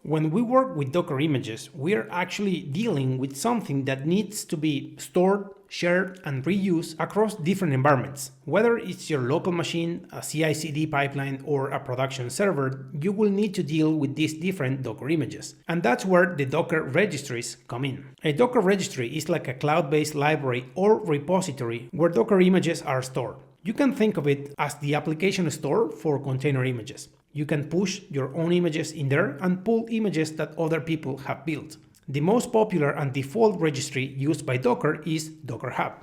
When we work with Docker images, we are actually dealing with something that needs to be stored, shared, and reused across different environments. Whether it's your local machine, a CI/CD pipeline, or a production server, you will need to deal with these different Docker images. And that's where the Docker registries come in. A Docker registry is like a cloud-based library or repository where Docker images are stored. You can think of it as the application store for container images. You can push your own images in there and pull images that other people have built. The most popular and default registry used by Docker is Docker Hub.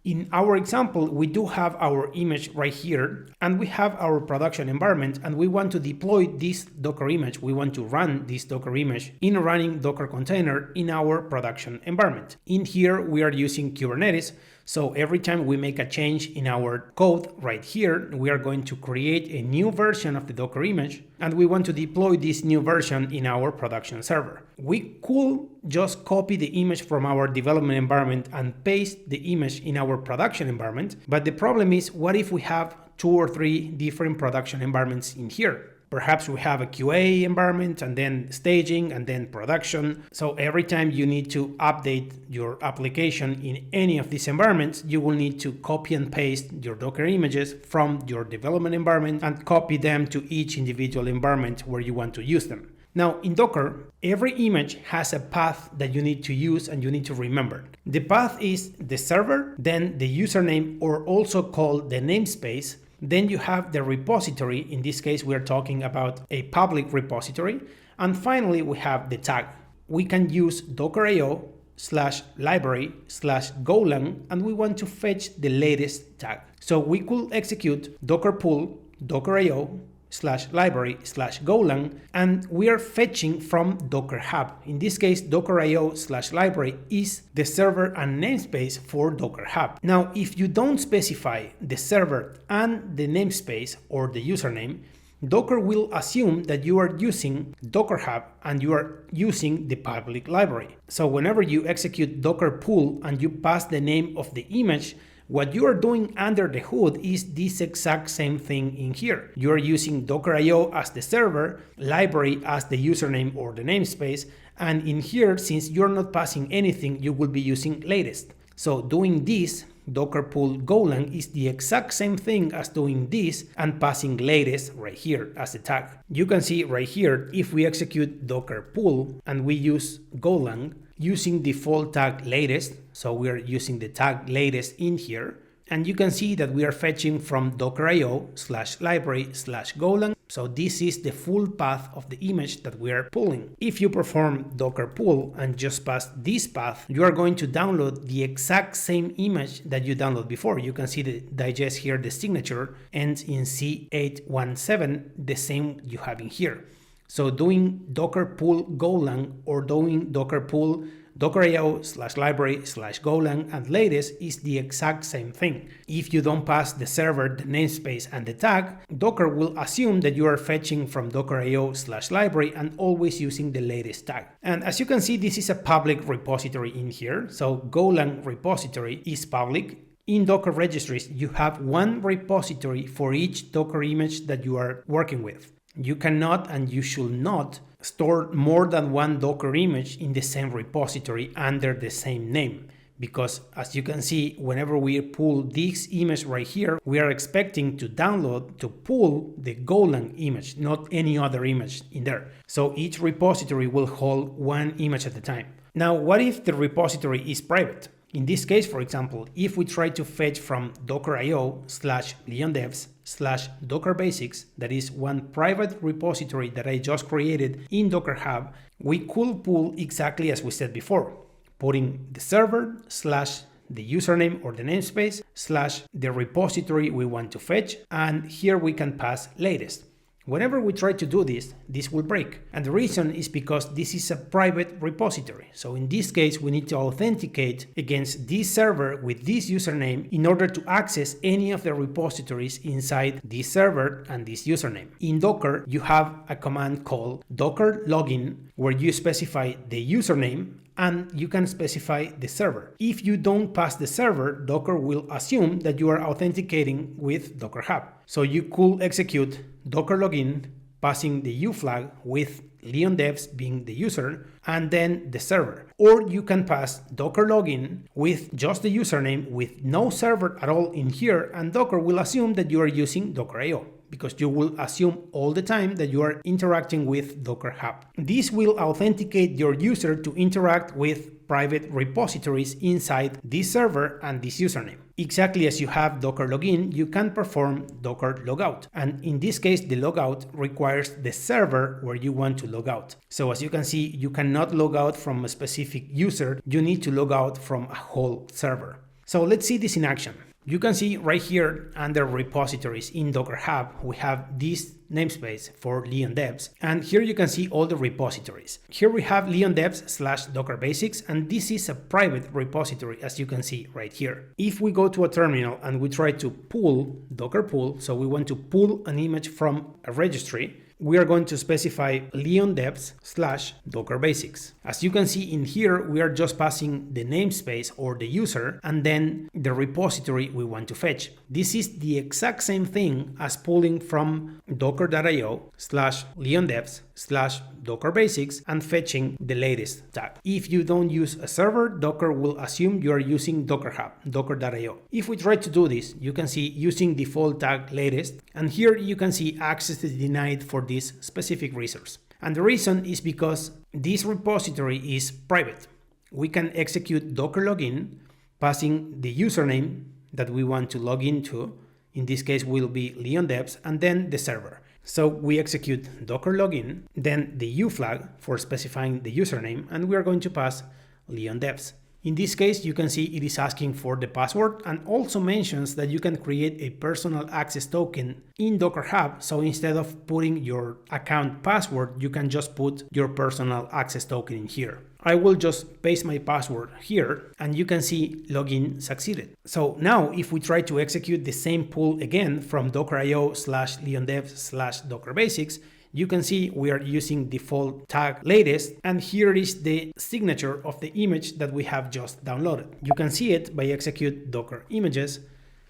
In our example, we do have our image right here, and we have our production environment, and we want to deploy this Docker image. We want to run this Docker image in a running Docker container in our production environment. In here, we are using Kubernetes. So every time we make a change in our code right here, we are going to create a new version of the Docker image, and we want to deploy this new version in our production server. We could just copy the image from our development environment and paste the image in our production environment. But the problem is, what if we have 2 or 3 different production environments in here? Perhaps we have a QA environment and then staging and then production. So every time you need to update your application in any of these environments, you will need to copy and paste your Docker images from your development environment and copy them to each individual environment where you want to use them. Now, in Docker, every image has a path that you need to use and you need to remember. The path is the server, then the username, or also called the namespace. Then you have the repository. In this case, we are talking about a public repository. And finally, we have the tag. We can use docker.io/library/golang, and we want to fetch the latest tag. So we could execute docker pull docker.io/library/golang, and we are fetching from Docker Hub. In this case, docker.io/library is the server and namespace for Docker Hub. Now, if you don't specify the server and the namespace or the username, Docker will assume that you are using Docker Hub and you are using the public library. So whenever you execute docker pull and you pass the name of the image, what you are doing under the hood is this exact same thing in here. You are using docker.io as the server, library as the username or the namespace, and in here, since you're not passing anything, you will be using latest. So doing this, docker pull golang, is the exact same thing as doing this and passing latest right here as a tag. You can see right here, if we execute docker pull and we use golang using default tag latest, so we are using the tag latest in here, and you can see that we are fetching from docker.io/library/golang. So this is the full path of the image that we are pulling. If you perform docker pull and just pass this path, you are going to download the exact same image that you downloaded before. You can see the digest here, the signature ends in C817, the same you have in here. So doing docker pull golang or doing docker pull docker.io/library/golang and latest is the exact same thing. If you don't pass the server, the namespace, and the tag, Docker will assume that you are fetching from docker.io/library and always using the latest tag. And as you can see, this is a public repository in here. So Golang repository is public. In Docker registries, you have one repository for each Docker image that you are working with. You cannot and you should not store more than one Docker image in the same repository under the same name. Because as you can see, whenever we pull this image right here, we are expecting to pull the Golang image, not any other image in there. So each repository will hold one image at a time. Now, what if the repository is private? In this case, for example, if we try to fetch from docker.io/leondevs/dockerbasics, that is one private repository that I just created in Docker Hub, we could pull exactly as we said before, putting the server / the username or the namespace / the repository we want to fetch, and here we can pass latest. Whenever we try to do this, this will break. And the reason is because this is a private repository. So in this case, we need to authenticate against this server with this username in order to access any of the repositories inside this server and this username. In Docker, you have a command called docker login, where you specify the username and you can specify the server. If you don't pass the server, Docker will assume that you are authenticating with Docker Hub. So you could execute docker login passing the U flag with Leon Devs being the user and then the server. Or you can pass docker login with just the username with no server at all in here, and Docker will assume that you are using Docker.io, because you will assume all the time that you are interacting with Docker Hub. This will authenticate your user to interact with private repositories inside this server and this username. Exactly as you have Docker login, you can perform Docker logout. And in this case, the logout requires the server where you want to log out. So as you can see, you cannot log out from a specific user. You need to log out from a whole server. So let's see this in action. You can see right here under repositories in Docker Hub, we have this namespace for Leon Devs. And here you can see all the repositories. Here we have Leon Devs/Docker Basics, and this is a private repository, as you can see right here. If we go to a terminal and we try to pull Docker pull, so we want to pull an image from a registry, we are going to specify Leon Devs/Docker Basics. As you can see in here, we are just passing the namespace or the user and then the repository we want to fetch. This is the exact same thing as pulling from docker.io/Leon Devs/Docker Basics and fetching the latest tag. If you don't use a server, Docker will assume you are using Docker Hub, docker.io. If we try to do this, you can see using default tag latest, and here you can see access is denied for this specific resource. And the reason is because this repository is private. We can execute docker login passing the username that we want to log into. In this case will be Leon Devs and then the server. So we execute docker login, then the U flag for specifying the username, and we are going to pass Leon Devs. In this case, you can see it is asking for the password and also mentions that you can create a personal access token in Docker Hub. So instead of putting your account password, you can just put your personal access token in here. I will just paste my password here and you can see login succeeded. So now if we try to execute the same pull again from docker.io/Leon Devs/Docker Basics, you can see we are using default tag latest, and here is the signature of the image that we have just downloaded. You can see it by execute docker images,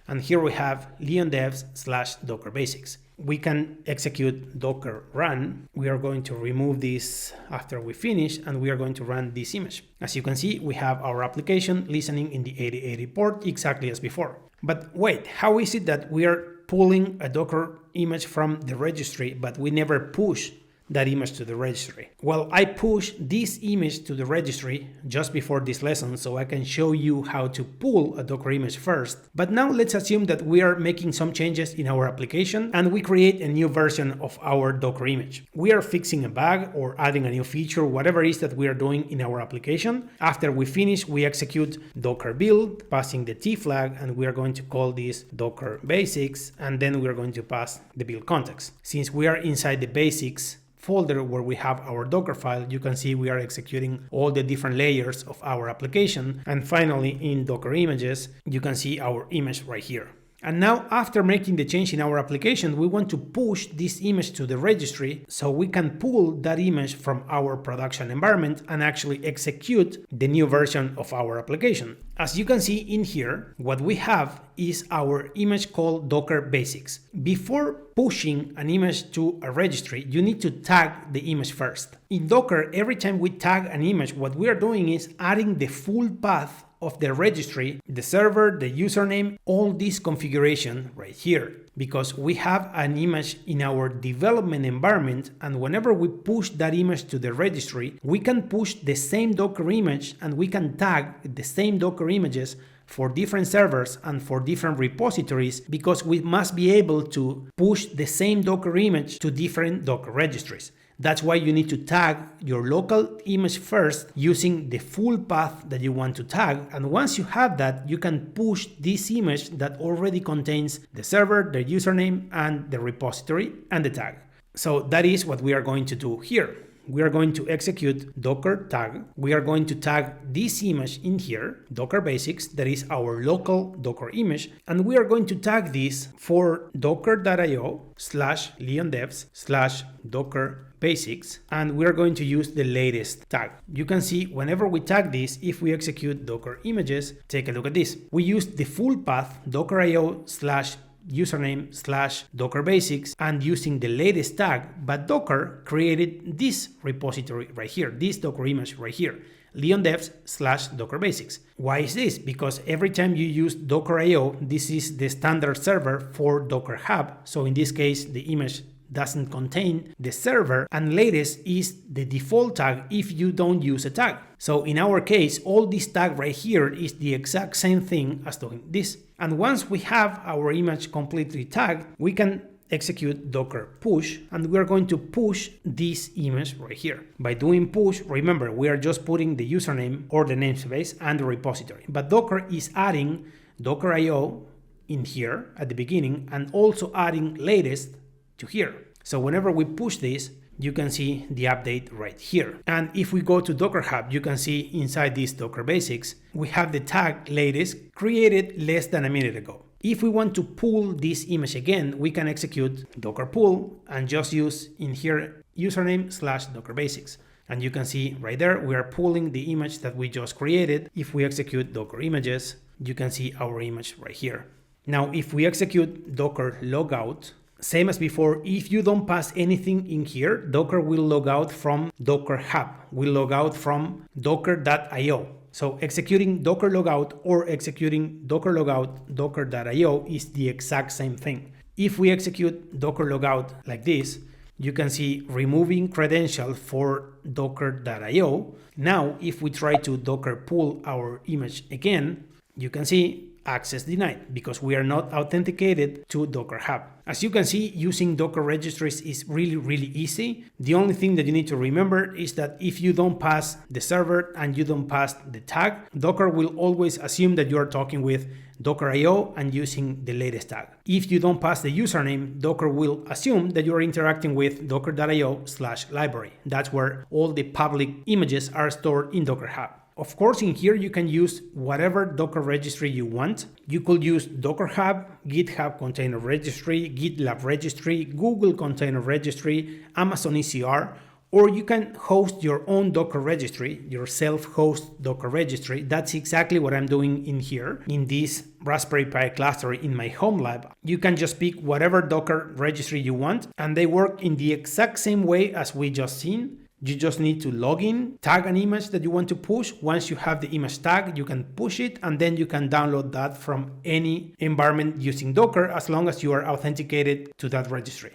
and here we have Leon Devs/Docker Basics. We can execute docker run. We are going to remove this after we finish, and we are going to run this image. As you can see, we have our application listening in the 8080 port exactly as before. But wait, how is it that we are pulling a Docker image from the registry, but we never push that image to the registry? Well, I pushed this image to the registry just before this lesson so I can show you how to pull a Docker image first. But now let's assume that we are making some changes in our application and we create a new version of our Docker image. We are fixing a bug or adding a new feature, whatever it is that we are doing in our application. After we finish, we execute docker build, passing the T flag, and we are going to call this Docker Basics, and then we are going to pass the build context. Since we are inside the basics folder where we have our Docker file, you can see we are executing all the different layers of our application. And finally, in Docker images, you can see our image right here. And now, after making the change in our application, we want to push this image to the registry so we can pull that image from our production environment and actually execute the new version of our application. As you can see in here, what we have is our image called Docker Basics. Before pushing an image to a registry, you need to tag the image first. In Docker, every time we tag an image, what we are doing is adding the full path of the registry, the server, the username, all this configuration right here, because we have an image in our development environment, and whenever we push that image to the registry, we can push the same Docker image and we can tag the same Docker images for different servers and for different repositories, because we must be able to push the same Docker image to different Docker registries. That's why you need to tag your local image first using the full path that you want to tag. And once you have that, you can push this image that already contains the server, the username, and the repository and the tag. So that is what we are going to do here. We are going to execute docker tag. We are going to tag this image in here, Docker Basics, that is our local Docker image. And we are going to tag this for docker.io/Leon Devs/Docker Basics, and we are going to use the latest tag. You can see whenever we tag this, if we execute Docker images, take a look at this. We used the full path docker.io/ username/Docker basics and using the latest tag, but Docker created this repository right here, this Docker image right here, leondevs/Docker basics. Why is this? Because every time you use Docker.io, this is the standard server for Docker Hub. So in this case, the image doesn't contain the server, and latest is the default tag if you don't use a tag. So in our case, all this tag right here is the exact same thing as doing this. And once we have our image completely tagged, we can execute docker push, and we're going to push this image right here. By doing push, remember, we are just putting the username or the namespace and the repository, but Docker is adding Docker.io in here at the beginning and also adding latest to here. So whenever we push this, you can see the update right here. And if we go to Docker Hub, you can see inside this Docker basics, we have the tag latest created less than a minute ago. If we want to pull this image again, we can execute docker pull and just use in here username/Docker basics. And you can see right there, we are pulling the image that we just created. If we execute Docker images, you can see our image right here. Now, if we execute docker logout, same as before, if you don't pass anything in here, Docker will log out from Docker Hub, will log out from docker.io. So executing docker logout or executing docker logout docker.io is the exact same thing. If we execute docker logout like this, you can see removing credential for docker.io. Now, if we try to docker pull our image again, you can see access denied because we are not authenticated to Docker Hub. As you can see, using Docker registries is really easy. The only thing that you need to remember is that if you don't pass the server and you don't pass the tag, Docker will always assume that you are talking with Docker.io and using the latest tag. If you don't pass the username, Docker will assume that you are interacting with docker.io/library. That's where all the public images are stored in Docker Hub. Of course, in here you can use whatever Docker registry you want. You could use Docker Hub, GitHub Container Registry, GitLab Registry, Google Container Registry, Amazon ECR, or you can host your own Docker registry, your self-host Docker registry. That's exactly what I'm doing in here, in this Raspberry Pi cluster in my home lab. You can just pick whatever Docker registry you want, and they work in the exact same way as we just seen. You just need to log in, tag an image that you want to push. Once you have the image tag, you can push it, and then you can download that from any environment using Docker as long as you are authenticated to that registry.